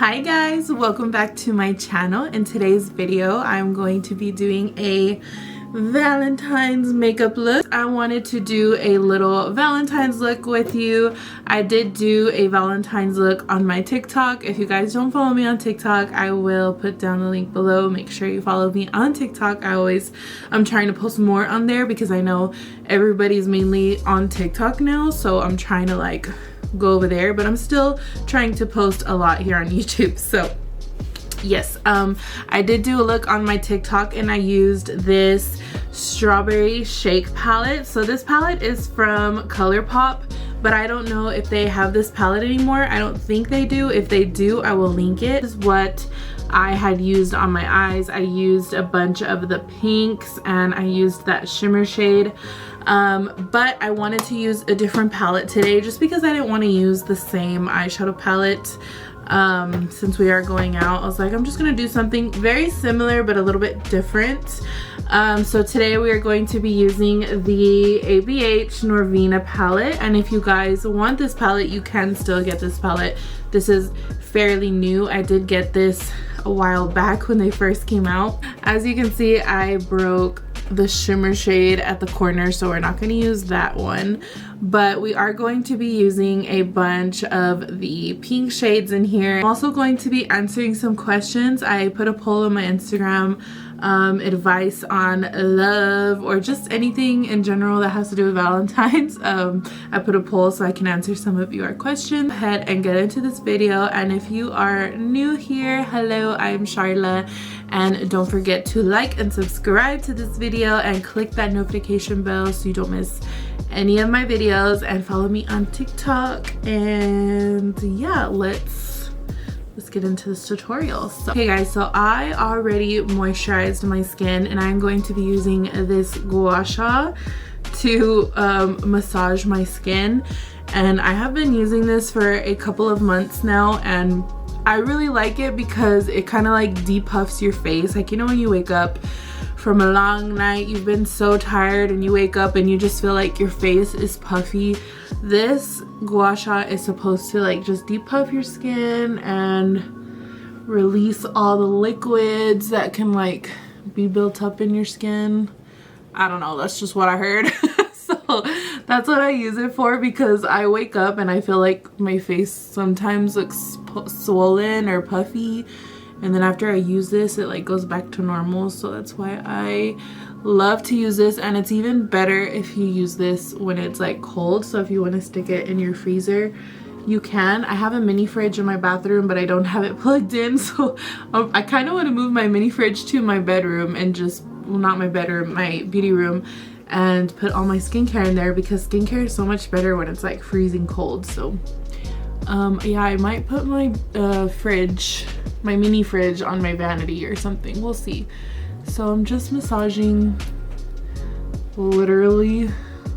Hi guys, welcome back to my channel. In today's video I'm going to be doing a Valentine's makeup look. I wanted to do a little Valentine's look with you. I did do a Valentine's look on my TikTok. If you guys don't follow me on TikTok, I will put down the link below. Make sure you follow me on TikTok. I'm trying to post more on there because I know everybody's mainly on TikTok now, so I'm trying to like go over there, but I'm still trying to post a lot here on YouTube. So yes, I did do a look on my TikTok and I used this strawberry shake palette. So this palette is from ColourPop, but I don't know if they have this palette anymore. I don't think they do. If they do, I will link it. This is what I had used on my eyes. I used a bunch of the pinks and I used that shimmer shade. But I wanted to use a different palette today just because I didn't want to use the same eyeshadow palette. Since we are going out, I was like, I'm just gonna do something very similar but a little bit different. So today we are going to be using the ABH Norvina palette, and if you guys want this palette, you can still get this palette. This is fairly new. I did get this a while back when they first came out. As you can see, I broke the shimmer shade at the corner, so we're not going to use that one, but we are going to be using a bunch of the pink shades in here. I'm also going to be answering some questions. I put a poll on my Instagram, advice on love or just anything in general that has to do with Valentine's. I put a poll so I can answer some of your questions. Go ahead and get into this video, and if you are new here, hello, I'm Charla, and don't forget to like and subscribe to this video and click that notification bell so you don't miss any of my videos, and follow me on TikTok. And yeah, let's get into this tutorial. So, okay guys, so I already moisturized my skin and I'm going to be using this gua sha to massage my skin, and I have been using this for a couple of months now, and I really like it because it kind of like depuffs your face. Like, you know, when you wake up from a long night, you've been so tired and you wake up and you just feel like your face is puffy. This gua sha is supposed to like just depuff your skin and release all the liquids that can like be built up in your skin. I don't know, that's just what I heard. So that's what I use it for, because I wake up and I feel like my face sometimes looks swollen or puffy, and then after I use this it like goes back to normal. So that's why I love to use this, and it's even better if you use this when it's like cold. So if you want to stick it in your freezer, you can. I have a mini fridge in my bathroom, but I don't have it plugged in, so I kind of want to move my mini fridge to my bedroom and just, well, not my bedroom, my beauty room, and put all my skincare in there, because skincare is so much better when it's like freezing cold. So yeah, I might put my fridge, my mini fridge, on my vanity or something. We'll see. So I'm just massaging literally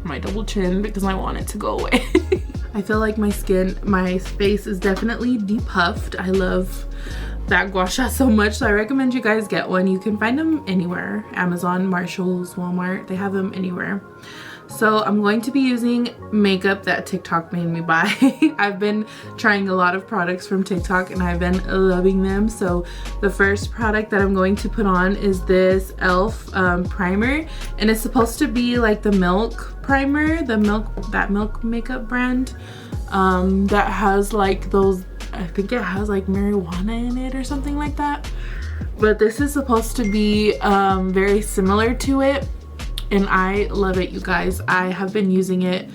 my double chin because I want it to go away. I feel like my face is definitely depuffed. I love that gua sha so much, so I recommend you guys get one. You can find them anywhere, Amazon, Marshalls, Walmart, they have them anywhere. So I'm going to be using makeup that TikTok made me buy. I've been trying a lot of products from TikTok and I've been loving them. So the first product that I'm going to put on is this e.l.f. primer, and it's supposed to be like the Milk primer, that Milk makeup brand that has like those, I think it has like marijuana in it or something like that. But this is supposed to be very similar to it, and I love it, you guys. I have been using it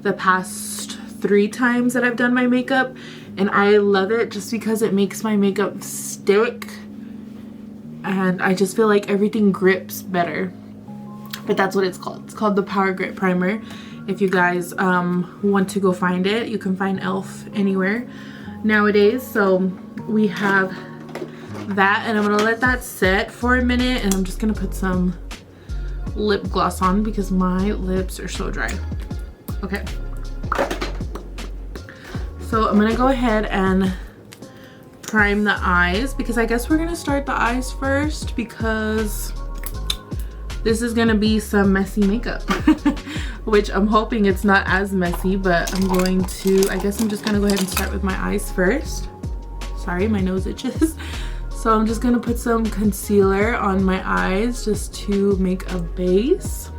the past 3 times that I've done my makeup, and I love it just because it makes my makeup stick, and I just feel like everything grips better. But that's what it's called. It's called the Power Grip Primer. If you guys want to go find it, you can find e.l.f. anywhere nowadays. So we have that, and I'm gonna let that set for a minute, and I'm just gonna put some lip gloss on because my lips are so dry. Okay, so I'm gonna go ahead and prime the eyes, because I guess we're gonna start the eyes first because this is gonna be some messy makeup. Which I'm hoping it's not as messy, but I guess I'm just gonna go ahead and start with my eyes first. So Sorry, my nose itches. So I'm just gonna put some concealer on my eyes just to make a base.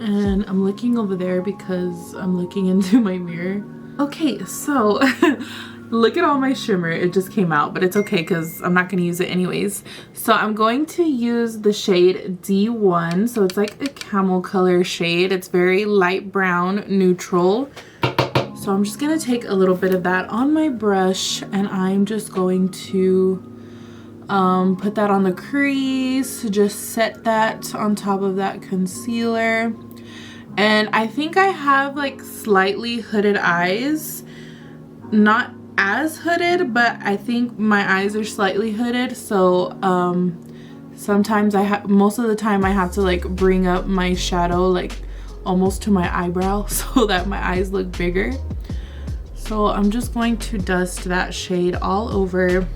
And I'm looking over there because I'm looking into my mirror. Okay, so look at all my shimmer. It just came out, but it's okay because I'm not going to use it anyways. So I'm going to use the shade D1. So it's like a camel color shade. It's very light brown, neutral. So I'm just going to take a little bit of that on my brush, and I'm just going to put that on the crease, just set that on top of that concealer. And I think I have like slightly hooded eyes, not as hooded, but I think my eyes are slightly hooded. So sometimes most of the time I have to like bring up my shadow like almost to my eyebrow so that my eyes look bigger. So I'm just going to dust that shade all over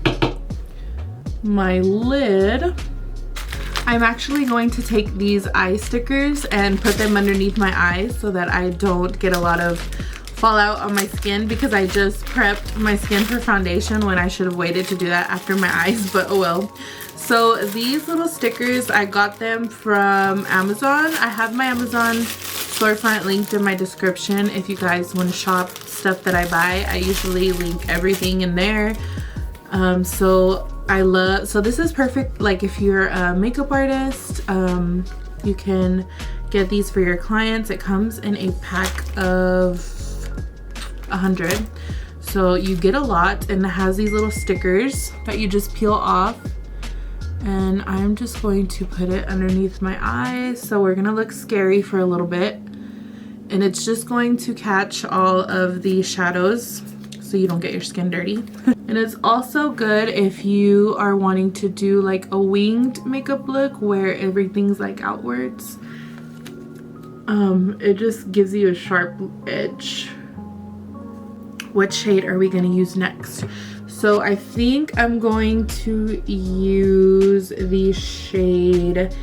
my lid. I'm actually going to take these eye stickers and put them underneath my eyes so that I don't get a lot of fallout on my skin, because I just prepped my skin for foundation when I should have waited to do that after my eyes, but oh well. So these little stickers, I got them from Amazon. I have my Amazon storefront linked in my description if you guys want to shop stuff that I buy. I usually link everything in there. So this is perfect, like if you're a makeup artist, you can get these for your clients. It comes in a pack of 100, so you get a lot, and it has these little stickers that you just peel off. And I'm just going to put it underneath my eyes, so we're gonna look scary for a little bit, and it's just going to catch all of the shadows so you don't get your skin dirty. And it's also good if you are wanting to do like a winged makeup look where everything's like outwards. It just gives you a sharp edge. What shade are we going to use next? So I think I'm going to use the shade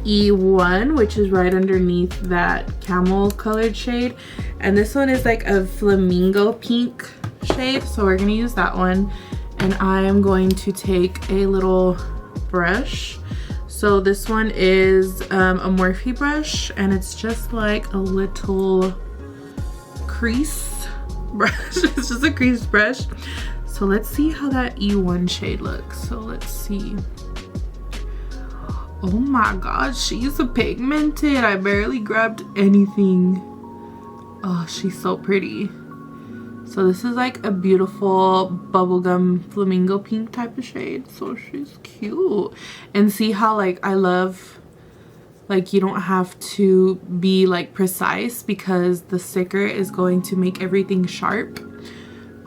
E1, which is right underneath that camel colored shade. And this one is like a flamingo pink shade, so we're gonna use that one. And I am going to take a little brush. So this one is a Morphe brush, and it's just like a little crease brush. It's just a crease brush. So let's see how that E1 shade looks. So let's see. Oh my god, she's so pigmented. I barely grabbed anything. Oh, she's so pretty. So this is like a beautiful bubblegum flamingo pink type of shade. So she's cute. And see how like I love, like you don't have to be like precise because the sticker is going to make everything sharp.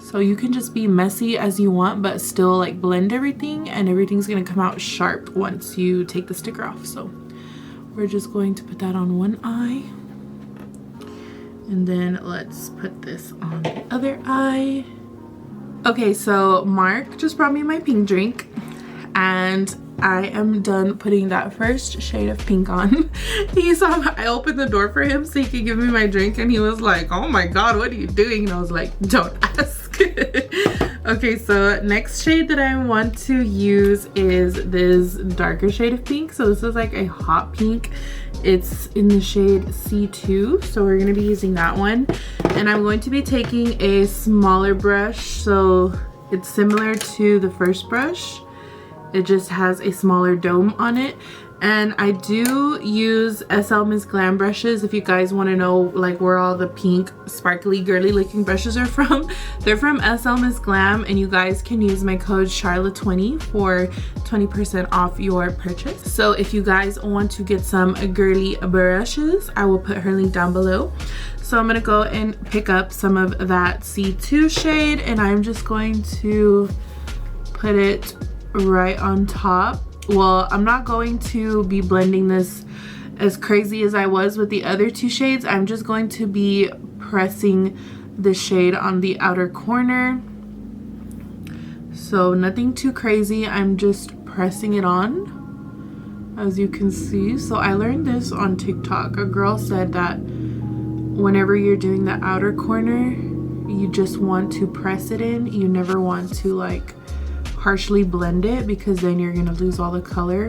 So you can just be messy as you want but still like blend everything, and everything's gonna come out sharp once you take the sticker off. So we're just going to put that on one eye. And then let's put this on the other eye. Okay, so Mark just brought me my pink drink, and I am done putting that first shade of pink on. He saw I opened the door for him so he could give me my drink, and he was like, oh my god, what are you doing? And I was like, don't ask. Okay, so next shade that I want to use is this darker shade of pink. So this is like a hot pink. It's in the shade C2, so we're going to be using that one. And I'm going to be taking a smaller brush, so it's similar to the first brush. It just has a smaller dome on it. And I do use SL Miss Glam brushes if you guys want to know like where all the pink sparkly girly looking brushes are from. They're from SL Miss Glam, and you guys can use my code Charlotte20 for 20% off your purchase. So if you guys want to get some girly brushes, I will put her link down below. So I'm gonna go and pick up some of that C2 shade, and I'm just going to put it right on top. Well, I'm not going to be blending this as crazy as I was with the other two shades. I'm just going to be pressing the shade on the outer corner. So nothing too crazy. I'm just pressing it on, as you can see. So I learned this on TikTok. A girl said that whenever you're doing the outer corner, you just want to press it in. You never want to like harshly blend it because then you're gonna lose all the color.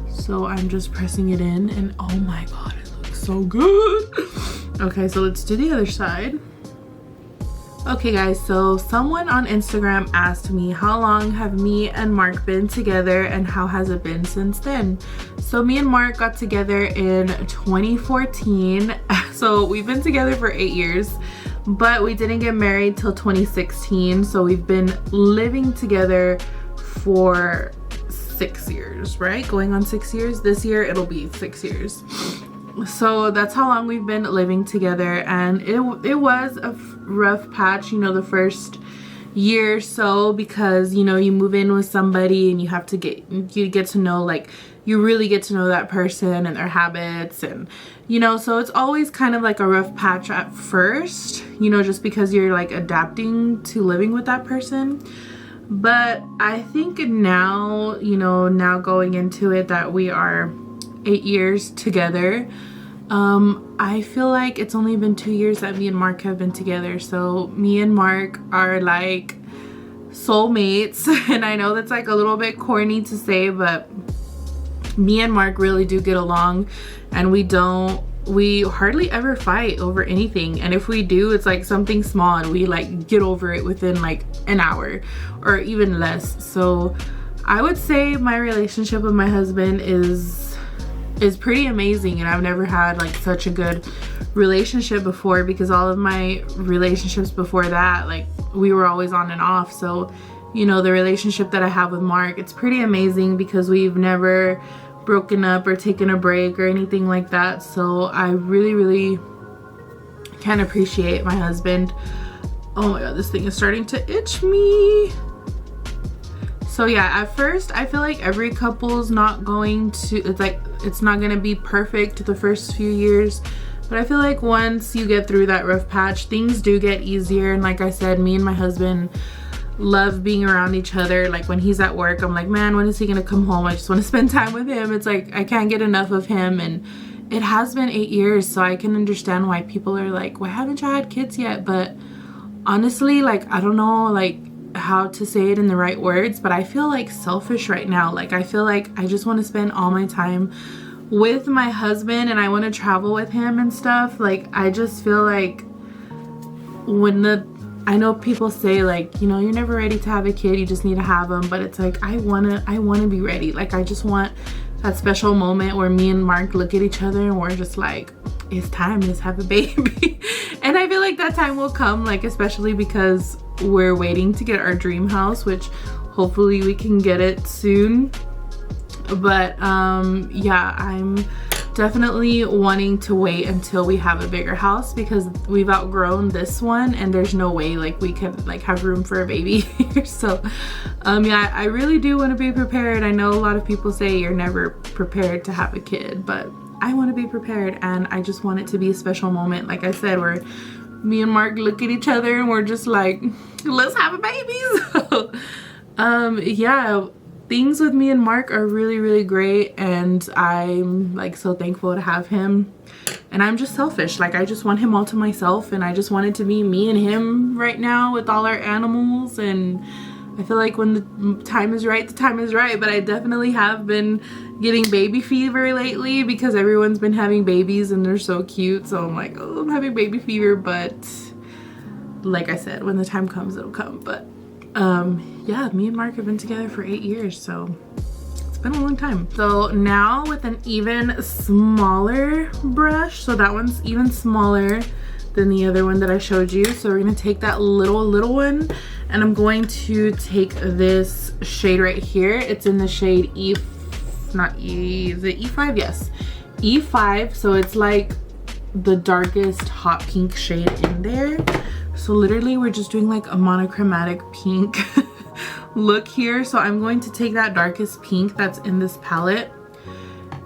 So I'm just pressing it in, and oh my god, it looks so good. Okay, so let's do the other side. Okay guys, so someone on Instagram asked me how long have me and Mark been together and how has it been since then. So me and Mark got together in 2014. So we've been together for 8 years, but we didn't get married till 2016. So we've been living together for 6 years, right? Going on 6 years. This year it'll be 6 years. So that's how long we've been living together, and it was a rough patch, you know, the first year or so, because you know, you move in with somebody and you have to get to know, like, you really get to know that person and their habits, and you know, so it's always kind of like a rough patch at first, you know, just because you're like adapting to living with that person. But I think now, you know, now going into it that we are 8 years together, I feel like it's only been 2 years that me and Mark have been together. So me and Mark are like soulmates. And I know that's like a little bit corny to say, but me and Mark really do get along, and we hardly ever fight over anything. And if we do, it's like something small and we like get over it within like an hour or even less. So I would say my relationship with my husband is pretty amazing, and I've never had like such a good relationship before, because all of my relationships before that, like, we were always on and off. So you know, the relationship that I have with Mark, it's pretty amazing because we've never broken up or taken a break or anything like that. So I really can appreciate my husband. Oh my god, this thing is starting to itch me. So yeah, at first I feel like every couple's not going to, it's not gonna be perfect the first few years, but I feel like once you get through that rough patch, things do get easier. And like I said, me and my husband love being around each other. Like when he's at work, I'm like, man, when is he gonna come home? I just want to spend time with him. It's like I can't get enough of him. And it has been 8 years, so I can understand why people are like, why haven't you had kids yet? But honestly, like, I don't know like how to say it in the right words, but I feel like selfish right now. Like I feel like I just want to spend all my time with my husband, and I want to travel with him and stuff. Like I just feel like I know people say like, you know, you're never ready to have a kid, you just need to have them, but it's like I wanna be ready. Like I just want that special moment where me and Mark look at each other and we're just like, it's time, let's have a baby. And I feel like that time will come, like especially because we're waiting to get our dream house, which hopefully we can get it soon. But yeah, I'm definitely wanting to wait until we have a bigger house, because we've outgrown this one and there's no way like we could like have room for a baby here. So yeah, I really do want to be prepared. I know a lot of people say you're never prepared to have a kid, but I want to be prepared, and I just want it to be a special moment, like I said, where me and Mark look at each other and we're just like, let's have a baby. So yeah, things with me and Mark are really great, and I'm like so thankful to have him. And I'm just selfish, like I just want him all to myself, and I just want it to be me and him right now with all our animals. And I feel like when the time is right, the time is right. But I definitely have been getting baby fever lately because everyone's been having babies and they're so cute. So I'm like, oh, I'm having baby fever. But like I said, when the time comes, it'll come. But yeah, me and Mark have been together for 8 years, so it's been a long time. So now with an even smaller brush, so that one's even smaller than the other one that I showed you. So we're gonna take that little one, and I'm going to take this shade right here. It's in the shade is it E5? Yes, E5. So it's like the darkest hot pink shade in there. So literally we're just doing like a monochromatic pink look here. So I'm going to take that darkest pink that's in this palette,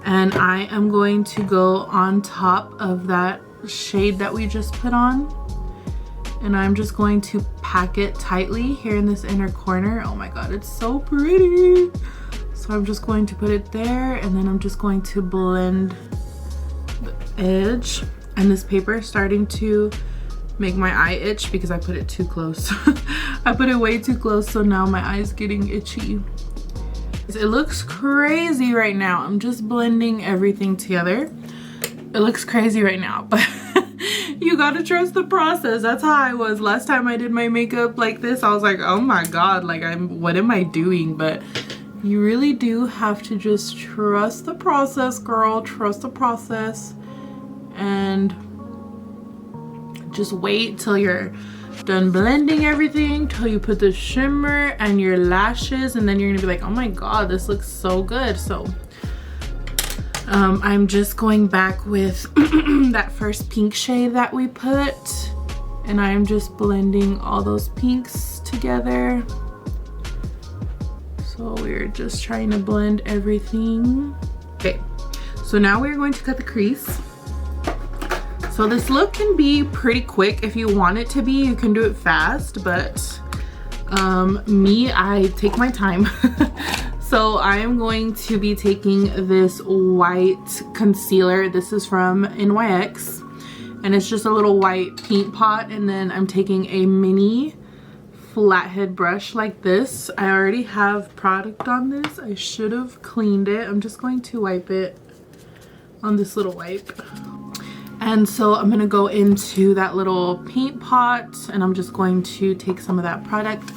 and I am going to go on top of that shade that we just put on, and I'm just going to pack it tightly here in this inner corner. Oh my god, it's so pretty. So I'm just going to put it there, and then I'm just going to blend the edge, and this paper is starting to make my eye itch because I put it too close. I put it way too close, so now my eye's getting itchy. It looks crazy right now. I'm just blending everything together. It looks crazy right now, but you gotta trust the process. That's how I was last time I did my makeup like this. I was like, oh my god, like what am I doing? But you really do have to just trust the process, girl. Trust the process and just wait till you're done blending everything, till you put the shimmer and your lashes, and then you're gonna be like, oh my god, this looks so good. So I'm just going back with that first pink shade that we put, and I'm just blending all those pinks together. So we're just trying to blend everything. Okay, so now we're going to cut the crease. So this look can be pretty quick. If you want it to be, you can do it fast, but me, I take my time. So I am going to be taking this white concealer. This is from NYX, and it's just a little white paint pot, and then I'm taking a mini flathead brush like this. I already have product on this. I should have cleaned it. I'm just going to wipe it on this little wipe. And so I'm gonna go into that little paint pot, and I'm just going to take some of that product,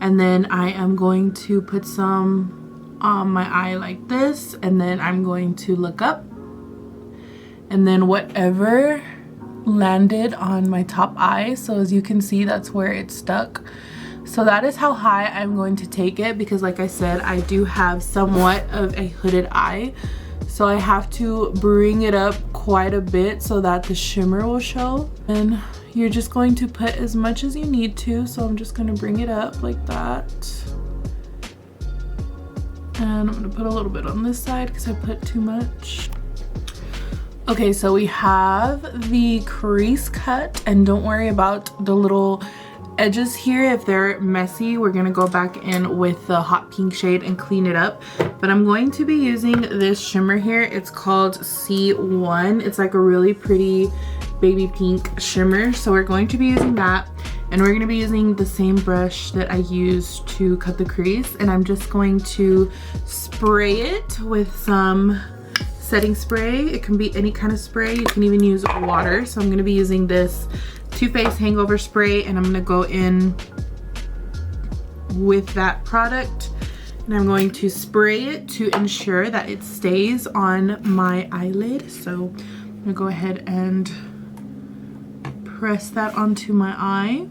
and then I am going to put some on my eye like this, and then I'm going to look up, and then whatever landed on my top eye, so as you can see, that's where it stuck. So that is how high I'm going to take it, because like I said, I do have somewhat of a hooded eye. So I have to bring it up quite a bit so that the shimmer will show. And you're just going to put as much as you need to. So I'm just going to bring it up like that. And I'm going to put a little bit on this side because I put too much. Okay, so we have the crease cut, and don't worry about the little edges here. If they're messy, we're gonna go back in with the hot pink shade and clean it up. But I'm going to be using this shimmer here. It's called C1. It's like a really pretty baby pink shimmer. So we're going to be using that, and we're gonna be using the same brush that I used to cut the crease, and I'm just going to spray it with some setting spray. It can be any kind of spray. You can even use water. So I'm gonna be using this Too Faced Hangover Spray, and I'm gonna go in with that product, and I'm going to spray it to ensure that it stays on my eyelid. So I'm gonna go ahead and press that onto my eye.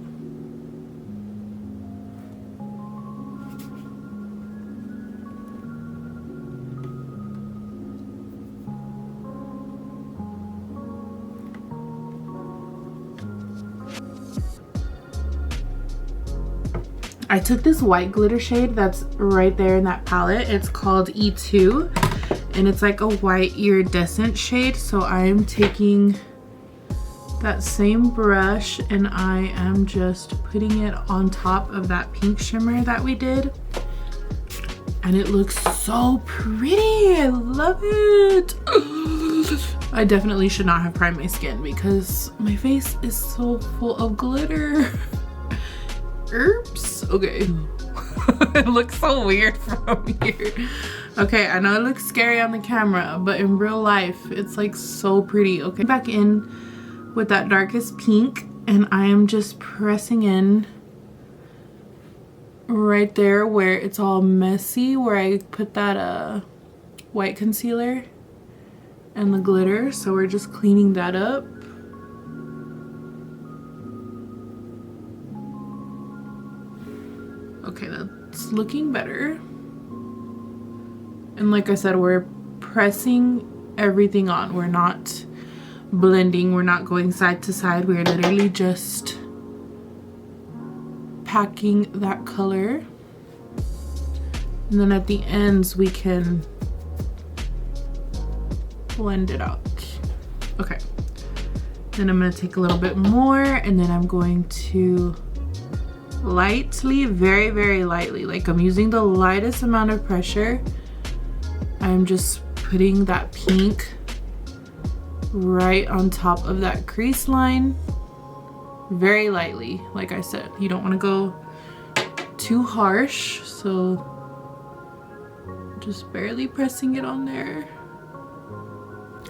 I took this white glitter shade that's right there in that palette. It's called E2, and it's like a white iridescent shade. So I'm taking that same brush, and I am just putting it on top of that pink shimmer that we did. And it looks so pretty. I love it. I definitely should not have primed my skin because my face is so full of glitter. Oops. Okay. It looks so weird from here. Okay, I know it looks scary on the camera, but in real life, it's like so pretty. Okay, back in with that darkest pink, and I am just pressing in right there where it's all messy, where I put that white concealer and the glitter. So we're just cleaning that up. Okay, that's looking better. And like I said, we're pressing everything on. We're not blending. We're not going side to side. We're literally just packing that color. And then at the ends, we can blend it out. Okay. Then I'm going to take a little bit more, and then I'm going to lightly, very, very lightly, like I'm using the lightest amount of pressure. I'm just putting that pink right on top of that crease line. very lightly. Like I said, you don't want to go too harsh, so just barely pressing it on there.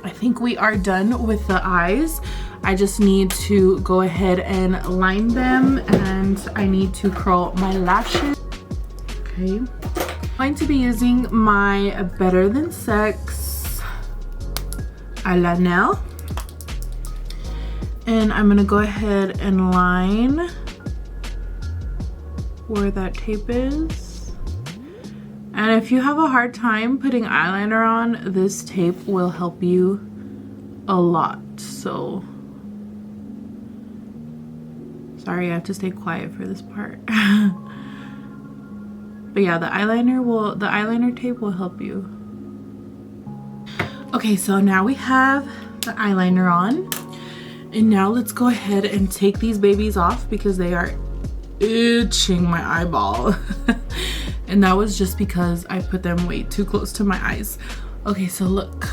I think we are done with the eyes. I just need to go ahead and line them, and I need to curl my lashes. Okay, I'm going to be using my Better Than Sex eyeliner, and I'm gonna go ahead and line where that tape is. And if you have a hard time putting eyeliner on, this tape will help you a lot. So sorry, I have to stay quiet for this part. But yeah, the eyeliner tape will help you. Okay, so now we have the eyeliner on, and now let's go ahead and take these babies off because they are itching my eyeball. And that was just because I put them way too close to my eyes. Okay, so look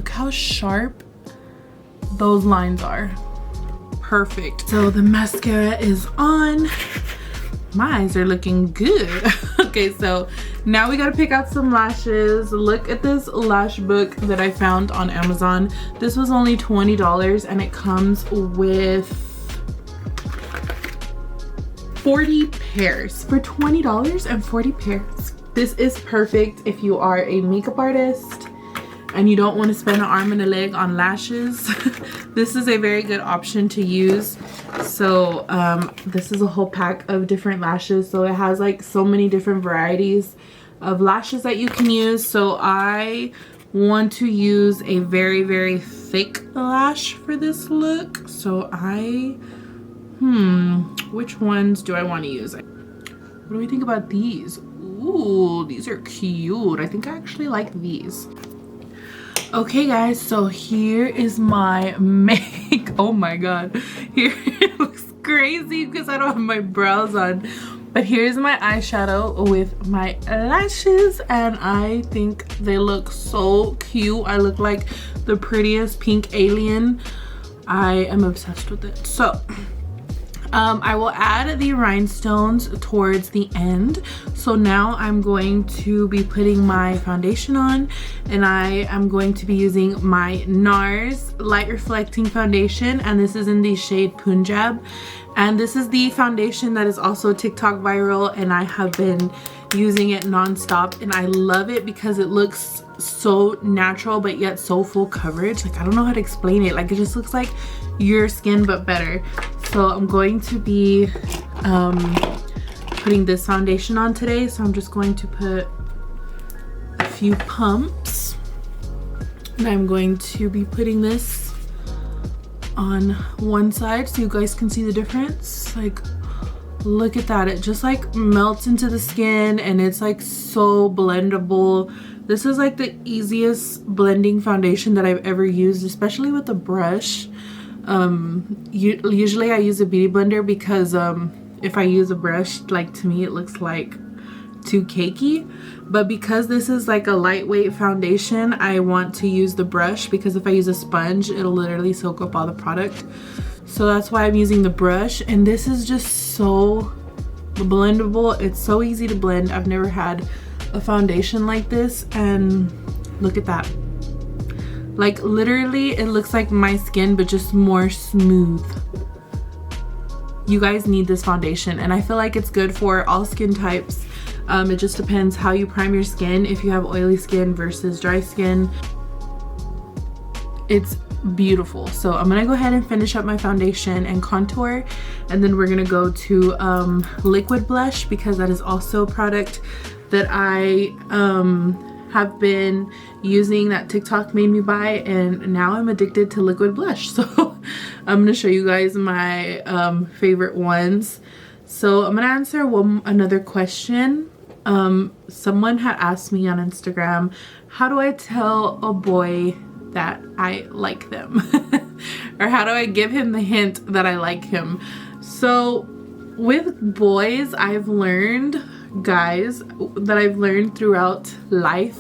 how sharp those lines are. Perfect. So the mascara is on. My eyes are looking good. Okay, so now we gotta pick out some lashes. Look at this lash book that I found on Amazon. This was only $20 and it comes with 40 pairs for $20 and 40 pairs. This is perfect if you are a makeup artist and you don't want to spend an arm and a leg on lashes. This is a very good option to use. So this is a whole pack of different lashes, so it has like so many different varieties of lashes that you can use. So I want to use a very, very thick lash for this look. So which ones do I want to use? What do we think about these? Ooh, these are cute. I think I actually like these. Okay guys, so here is my make. Oh my god, here it looks crazy because I don't have my brows on. But here's my eyeshadow with my lashes, and I think they look so cute. I look like the prettiest pink alien. I am obsessed with it. So I will add the rhinestones towards the end. So now I'm going to be putting my foundation on, and I am going to be using my NARS light reflecting foundation, and this is in the shade Punjab. And this is the foundation that is also TikTok viral, and I have been using it non-stop, and I love it because it looks so natural but yet so full coverage. Like, I don't know how to explain it. Like, it just looks like your skin but better. So I'm going to be putting this foundation on today. So I'm just going to put a few pumps, and I'm going to be putting this on one side so you guys can see the difference. Like, look at that, it just like melts into the skin, and it's like so blendable. This is like the easiest blending foundation that I've ever used, especially with a brush. Usually I use a beauty blender because if I use a brush, like, to me it looks like too cakey. But because this is like a lightweight foundation, I want to use the brush, because if I use a sponge, it'll literally soak up all the product. So that's why I'm using the brush, and this is just so blendable. It's so easy to blend. I've never had a foundation like this, and look at that. Like, literally it looks like my skin but just more smooth. You guys need this foundation, and I feel like it's good for all skin types. It just depends how you prime your skin, if you have oily skin versus dry skin. It's beautiful. So I'm gonna go ahead and finish up my foundation and contour, and then we're gonna go to liquid blush, because that is also a product that I have been using, that TikTok made me buy, and now I'm addicted to liquid blush. So I'm gonna show you guys my favorite ones. So I'm gonna answer another question. Someone had asked me on Instagram, how do I tell a boy that I like them? Or how do I give him the hint that I like him? So with boys, I've learned, guys, that I've learned throughout life,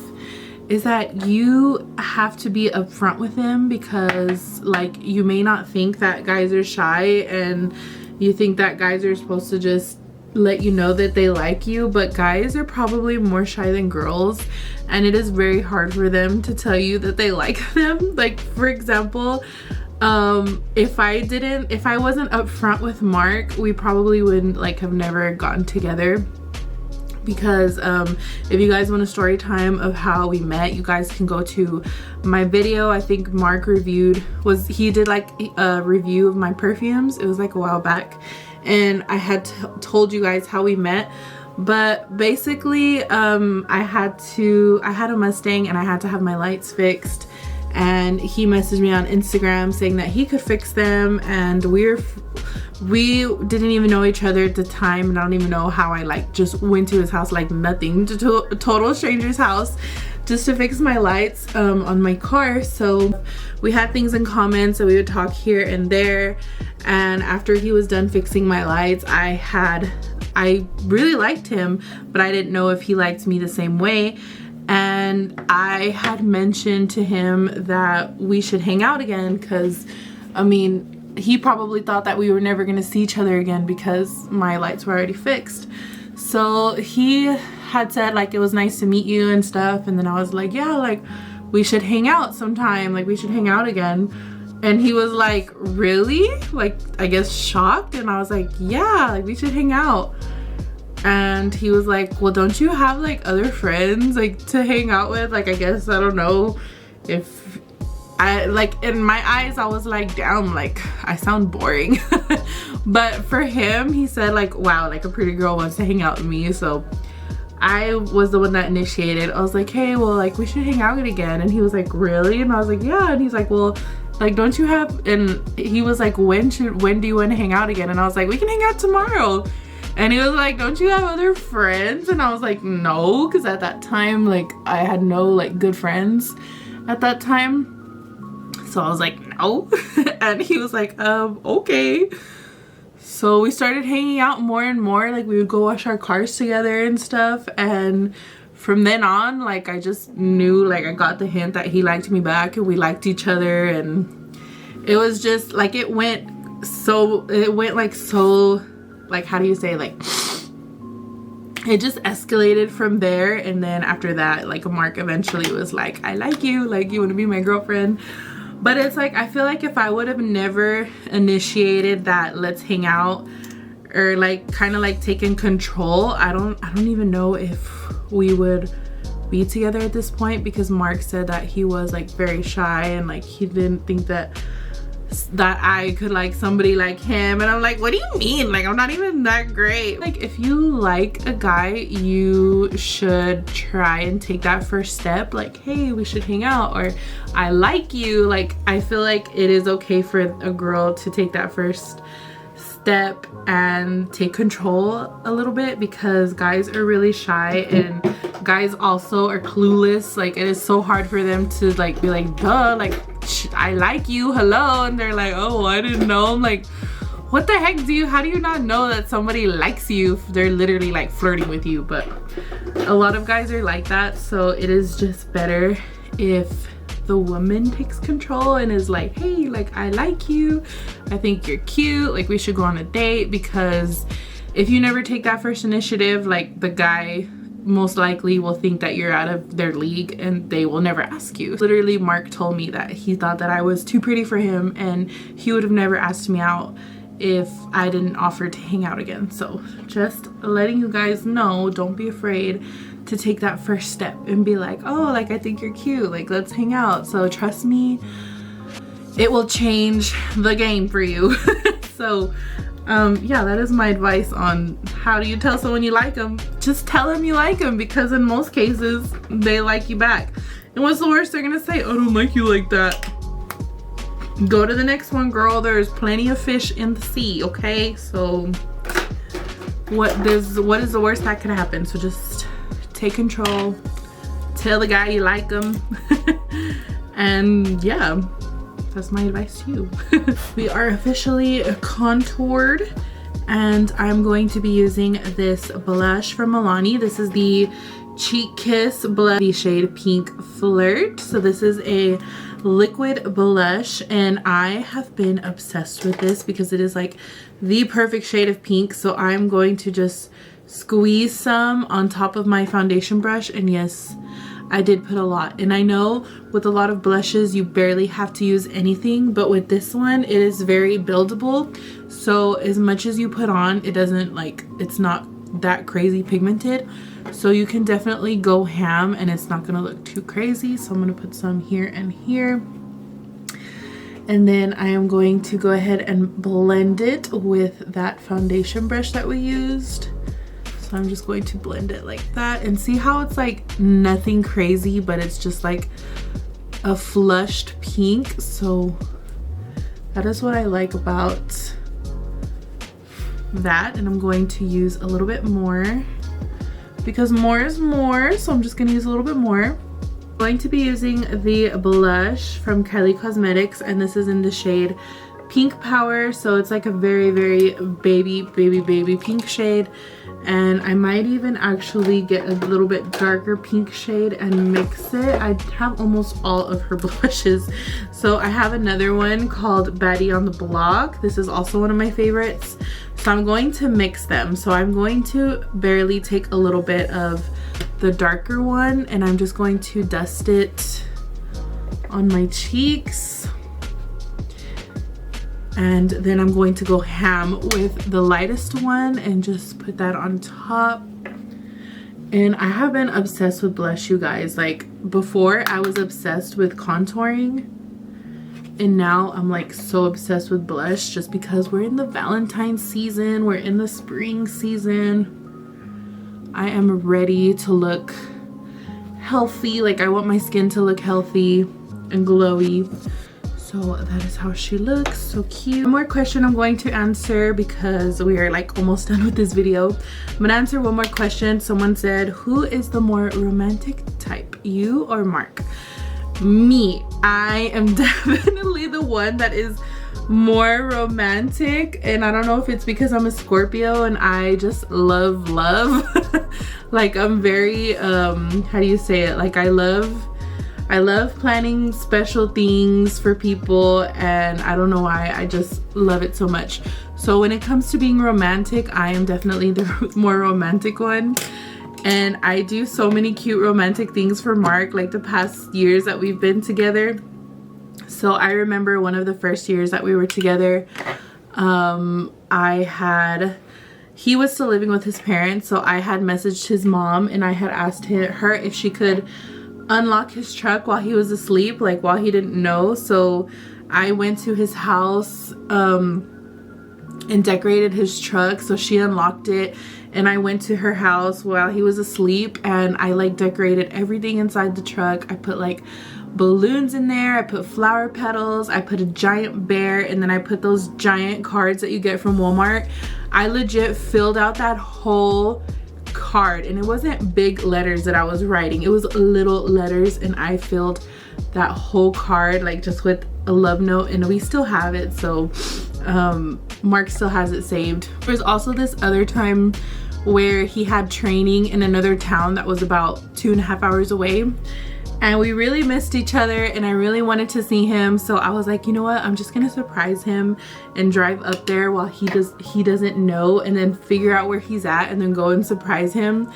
is that you have to be upfront with him, because like you may not think that guys are shy and you think that guys are supposed to just let you know that they like you, but guys are probably more shy than girls, and it is very hard for them to tell you that they like them. Like for example, if I wasn't upfront with Mark, we probably wouldn't like have never gotten together. Because if you guys want a story time of how we met, you guys can go to my video. I think Mark he did like a review of my perfumes. It was like a while back, and I had told you guys how we met. But basically I had a Mustang and I had to have my lights fixed, and he messaged me on Instagram saying that he could fix them, and we didn't even know each other at the time, and I don't even know how I like just went to his house like nothing, to a total stranger's house, just to fix my lights on my car. So we had things in common, so we would talk here and there. And after he was done fixing my lights, I really liked him, but I didn't know if he liked me the same way. And I had mentioned to him that we should hang out again, because I mean, he probably thought that we were never gonna see each other again because my lights were already fixed. So he had said like it was nice to meet you and stuff, and then I was like, yeah, like we should hang out sometime, like we should hang out again. And he was like, really? Like, I guess shocked. And I was like, yeah, like we should hang out. And he was like, well, don't you have like other friends like to hang out with? Like, I guess, I don't know if like in my eyes I was like, damn, like I sound boring. But for him, he said like, wow, like a pretty girl wants to hang out with me. So I was the one that initiated. I was like, hey, well, like we should hang out again. And he was like, really? And I was like, yeah. And he's like, well, like don't you have, and he was like, when do you want to hang out again? And I was like, we can hang out tomorrow. And he was like, don't you have other friends? And I was like, no, because at that time like I had no like good friends at that time. So I was like, no. And he was like, okay. So we started hanging out more and more. Like we would go wash our cars together and stuff. And from then on, like I just knew, like I got the hint that he liked me back, and we liked each other. And it was just like it went like so, like how do you say, like it just escalated from there. And then after that, like Mark eventually was like, I like you, like you want to be my girlfriend. But it's like, I feel like if I would have never initiated that let's hang out, or like kind of like taken control, I don't even know if we would be together at this point, because Mark said that he was like very shy and like he didn't think that I could like somebody like him. And I'm like, what do you mean? Like I'm not even that great. Like if you like a guy, you should try and take that first step, like, hey, we should hang out, or I like you. Like I feel like it is okay for a girl to take that first step and take control a little bit, because guys are really shy, and guys also are clueless. Like it is so hard for them to like be like, duh, like I like you, hello. And they're like, oh, I didn't know. I'm like, what the heck, how do you not know that somebody likes you if they're literally like flirting with you? But a lot of guys are like that. So it is just better if the woman takes control and is like, hey, like I like you, I think you're cute, like we should go on a date. Because if you never take that first initiative, like the guy most likely will think that you're out of their league and they will never ask you. Literally, Mark told me that he thought that I was too pretty for him, and he would have never asked me out if I didn't offer to hang out again. So just letting you guys know, don't be afraid to take that first step and be like, oh, like I think you're cute, like let's hang out. So trust me, it will change the game for you. So yeah, that is my advice on how do you tell someone you like them. Just tell them you like them, because in most cases they like you back. And what's the worst they're gonna say? Oh, I don't like you like that. Go to the next one, girl. There's plenty of fish in the sea, okay? So what is the worst that could happen? So just take control, tell the guy you like him. And yeah, that's my advice to you. We are officially contoured And I'm going to be using this blush from Milani. This is the Cheek Kiss blush, the shade Pink Flirt. So this is a liquid blush, and I have been obsessed with this because it is like the perfect shade of pink. So I'm going to just squeeze some on top of my foundation brush, and yes, I did put a lot. And I know with a lot of blushes you barely have to use anything, but with this one it is very buildable. So as much as you put on, it doesn't like, it's not that crazy pigmented. So you can definitely go ham and it's not gonna look too crazy. So I'm gonna put some here and here. And then I am going to go ahead and blend it with that foundation brush that we used. So I'm just going to blend it like that, and see how it's like nothing crazy, but it's just like a flushed pink. So that is what I like about that. And I'm going to use a little bit more because more is more. So I'm just going to use a little bit more. I'm going to be using the blush from Kylie Cosmetics, and this is in the shade Pink Power. So it's like a very, very baby pink shade. And I might even actually get a little bit darker pink shade and mix it. I have almost all of her blushes. So I have another one called Baddie on the Block. This is also one of my favorites. So I'm going to mix them. So I'm going to barely take a little bit of the darker one, and I'm just going to dust it on my cheeks. And then I'm going to go ham with the lightest one and just put that on top. And I have been obsessed with blush, you guys. Like before I was obsessed with contouring, and now I'm like so obsessed with blush just because we're in the Valentine's season, we're in the spring season. I am ready to look healthy. Like I want my skin to look healthy and glowy. So that is how she looks, so cute. One more question I'm going to answer because we are like almost done with this video. I'm gonna answer one more question. Someone said, who is the more romantic type, you or Mark? Me. I am definitely the one that is more romantic, and I don't know if it's because I'm a Scorpio and I just love like I'm very how do you say it, like I love planning special things for people, and I don't know why, I just love it so much. So when it comes to being romantic, I am definitely the more romantic one. And I do so many cute romantic things for Mark, like the past years that we've been together. So I remember one of the first years that we were together, he was still living with his parents, so I had messaged his mom and I had asked her if she could unlock his truck while he was asleep, like while he didn't know. So I went to his house and decorated his truck. So she unlocked it and I went to her house while he was asleep, and I like decorated everything inside the truck. I put like balloons in there, I put flower petals, I put a giant bear, and then I put those giant cards that you get from Walmart. I legit filled out that whole card, and it wasn't big letters that I was writing, it was little letters, and I filled that whole card like just with a love note, and we still have it. So Mark still has it saved. There's also this other time where he had training in another town that was about 2.5 hours away, and we really missed each other, and I really wanted to see him. So I was like, you know what, I'm just gonna surprise him and drive up there while he doesn't know, and then figure out where he's at and then go and surprise him.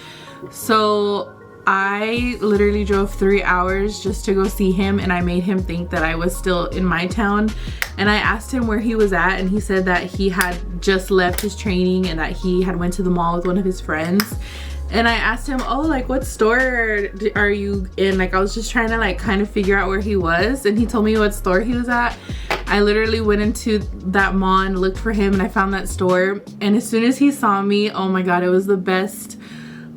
So I literally drove 3 hours just to go see him, and I made him think that I was still in my town. And I asked him where he was at, and he said that he had just left his training and that he had went to the mall with one of his friends. And I asked him, oh, like what store are you in? Like I was just trying to like kind of figure out where he was, and he told me what store he was at. I literally went into that mall and looked for him, and I found that store. And as soon as he saw me, oh my god, it was the best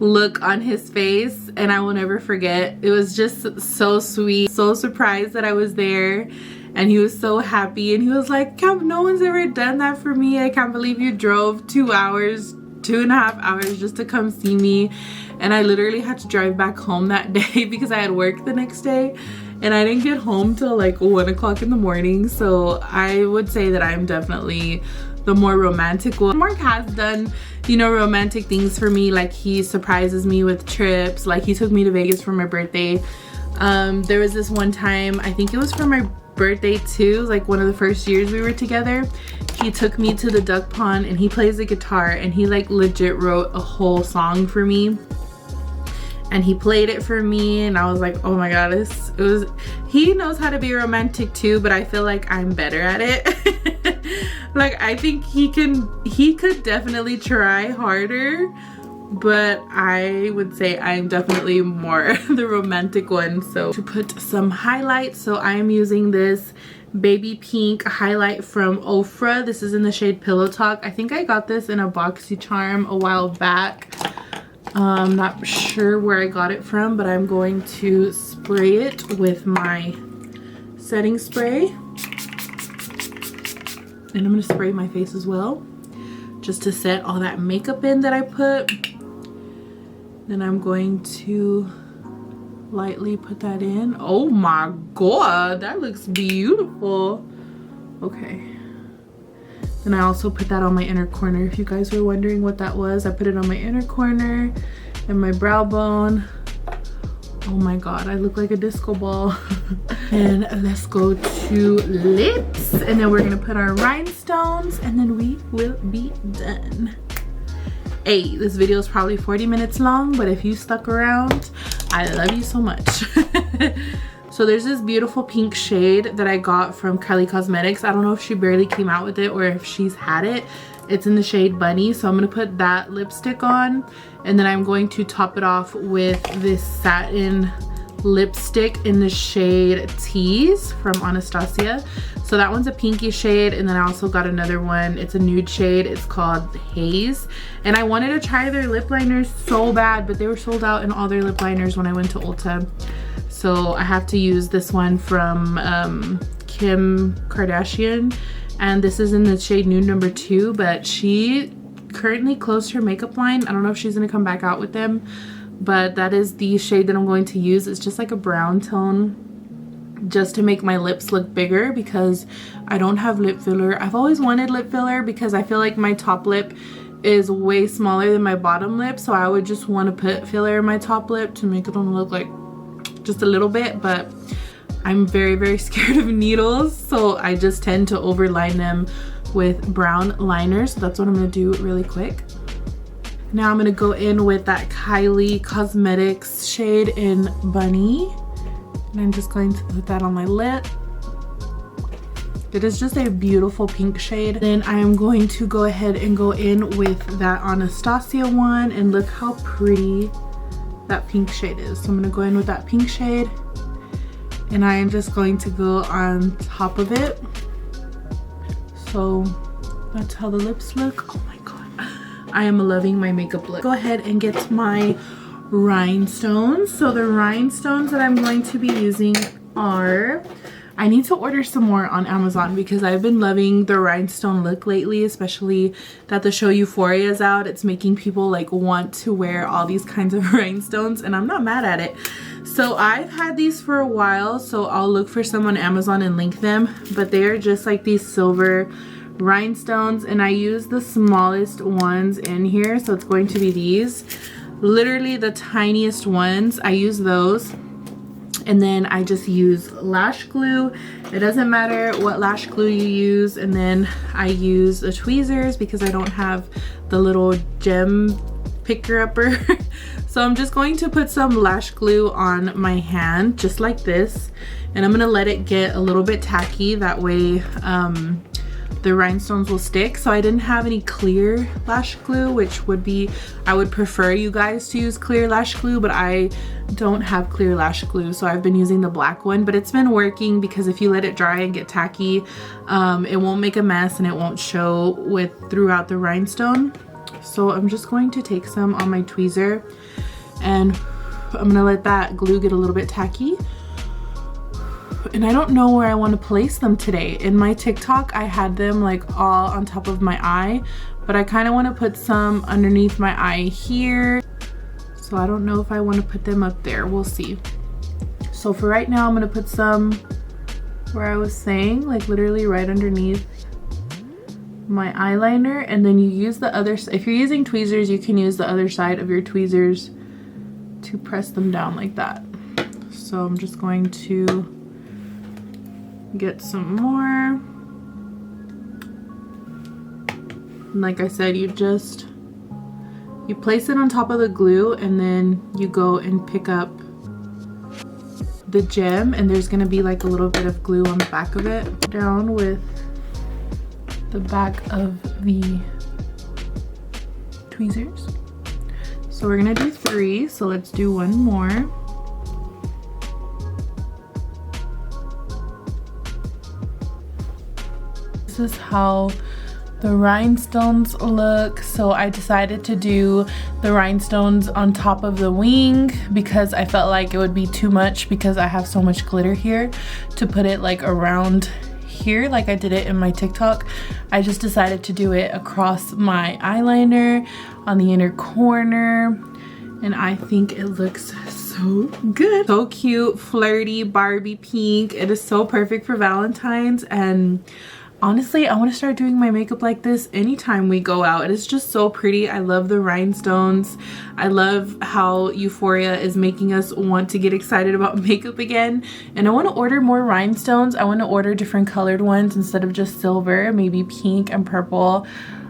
look on his face, and I will never forget. It was just so sweet, so surprised that I was there, and he was so happy, and he was like, no one's ever done that for me. I can't believe you drove 2 hours, 2.5 hours just to come see me. And I literally had to drive back home that day because I had work the next day, and I didn't get home till like 1 o'clock in the morning. So I would say that I'm definitely the more romantic one. Mark has done, you know, romantic things for me, like he surprises me with trips, like he took me to Vegas for my birthday. There was this one time, I think it was for my birthday too, like one of the first years we were together. He took me to the duck pond and he plays the guitar and he like legit wrote a whole song for me. And he played it for me and I was like, oh my god, he knows how to be romantic too, but I feel like I'm better at it. Like I think he could definitely try harder, but I would say I'm definitely more the romantic one. So to put some highlight, so I am using this baby pink highlight from Ofra. This is in the shade Pillow Talk. I think I got this in a BoxyCharm a while back. I'm not sure where I got it from, but I'm going to spray it with my setting spray. And I'm going to spray my face as well, just to set all that makeup in that I put. Then I'm going to lightly put that in. Oh my god, that looks beautiful. Okay. And I also put that on my inner corner. If you guys were wondering what that was, I put it on my inner corner and my brow bone. Oh my god, I look like a disco ball. And let's go to lips. And then we're gonna put our rhinestones and then we will be done. Hey, this video is probably 40 minutes long, but if you stuck around, I love you so much. So there's this beautiful pink shade that I got from Kylie Cosmetics. I don't know if she barely came out with it or if she's had it. It's in the shade Bunny. So I'm going to put that lipstick on. And then I'm going to top it off with this satin lipstick in the shade Tease from Anastasia. So that one's a pinky shade. And then I also got another one. It's a nude shade. It's called Haze. And I wanted to try their lip liners so bad, but they were sold out in all their lip liners when I went to Ulta. So I have to use this one from Kim Kardashian, and this is in the shade Nude number 2, but she currently closed her makeup line. I don't know if she's gonna come back out with them, but that is the shade that I'm going to use. It's just like a brown tone, just to make my lips look bigger because I don't have lip filler. I've always wanted lip filler because I feel like my top lip is way smaller than my bottom lip, so I would just want to put filler in my top lip to make it look like just a little bit, but I'm very, very scared of needles, so I just tend to overline them with brown liner. So that's what I'm gonna do really quick. Now I'm gonna go in with that Kylie Cosmetics shade in Bunny, and I'm just going to put that on my lip. It is just a beautiful pink shade. Then I am going to go ahead and go in with that Anastasia one, and look how pretty that pink shade is. So I'm gonna go in with that pink shade and I am just going to go on top of it. So that's how the lips look. Oh my god, I am loving my makeup look. Go ahead and get my rhinestones. So the rhinestones that I'm going to be using are, I need to order some more on Amazon because I've been loving the rhinestone look lately, especially that the show Euphoria is out. It's making people like want to wear all these kinds of rhinestones, and I'm not mad at it. So I've had these for a while, so I'll look for some on Amazon and link them, but they are just like these silver rhinestones, and I use the smallest ones in here, so it's going to be these, literally the tiniest ones. I use those. And then I just use lash glue. It doesn't matter what lash glue you use. And then I use the tweezers because I don't have the little gem picker upper. So I'm just going to put some lash glue on my hand just like this, and I'm gonna let it get a little bit tacky, that way the rhinestones will stick. So I didn't have any clear lash glue, which would be, I would prefer you guys to use clear lash glue, but I don't have clear lash glue, so I've been using the black one. But it's been working because if you let it dry and get tacky, it won't make a mess and it won't show throughout the rhinestone. So I'm just going to take some on my tweezer and I'm gonna let that glue get a little bit tacky. And I don't know where I want to place them today. In my TikTok, I had them like all on top of my eye, but I kind of want to put some underneath my eye here. So I don't know if I want to put them up there. We'll see. So for right now, I'm going to put some where I was saying, like literally right underneath my eyeliner, and then you use the other, if you're using tweezers, you can use the other side of your tweezers to press them down like that. So I'm just going to get some more. And like I said, you place it on top of the glue, and then you go and pick up the gem, and there's gonna be like a little bit of glue on the back of it. Down with the back of the tweezers. So we're gonna do 3, so let's do one more. This is how the rhinestones look. So I decided to do the rhinestones on top of the wing because I felt like it would be too much, because I have so much glitter here, to put it like around here like I did it in my TikTok. I just decided to do it across my eyeliner on the inner corner, and I think it looks so good. So cute, flirty Barbie pink. It is so perfect for Valentine's, and honestly, I want to start doing my makeup like this anytime we go out. It is just so pretty. I love the rhinestones. I love how Euphoria is making us want to get excited about makeup again. And I want to order more rhinestones. I want to order different colored ones instead of just silver, maybe pink and purple.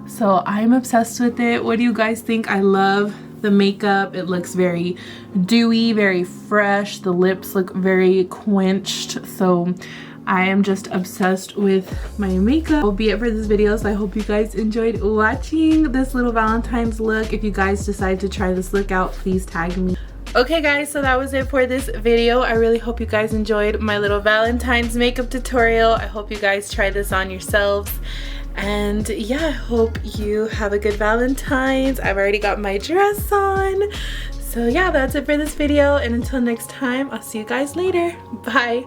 So I'm obsessed with it. What do you guys think? I love the makeup. It looks very dewy, very fresh. The lips look very quenched. So I am just obsessed with my makeup. That will be it for this video. So I hope you guys enjoyed watching this little Valentine's look. If you guys decide to try this look out, please tag me. Okay guys, so that was it for this video. I really hope you guys enjoyed my little Valentine's makeup tutorial. I hope you guys try this on yourselves. And yeah, I hope you have a good Valentine's. I've already got my dress on. So yeah, that's it for this video. And until next time, I'll see you guys later. Bye.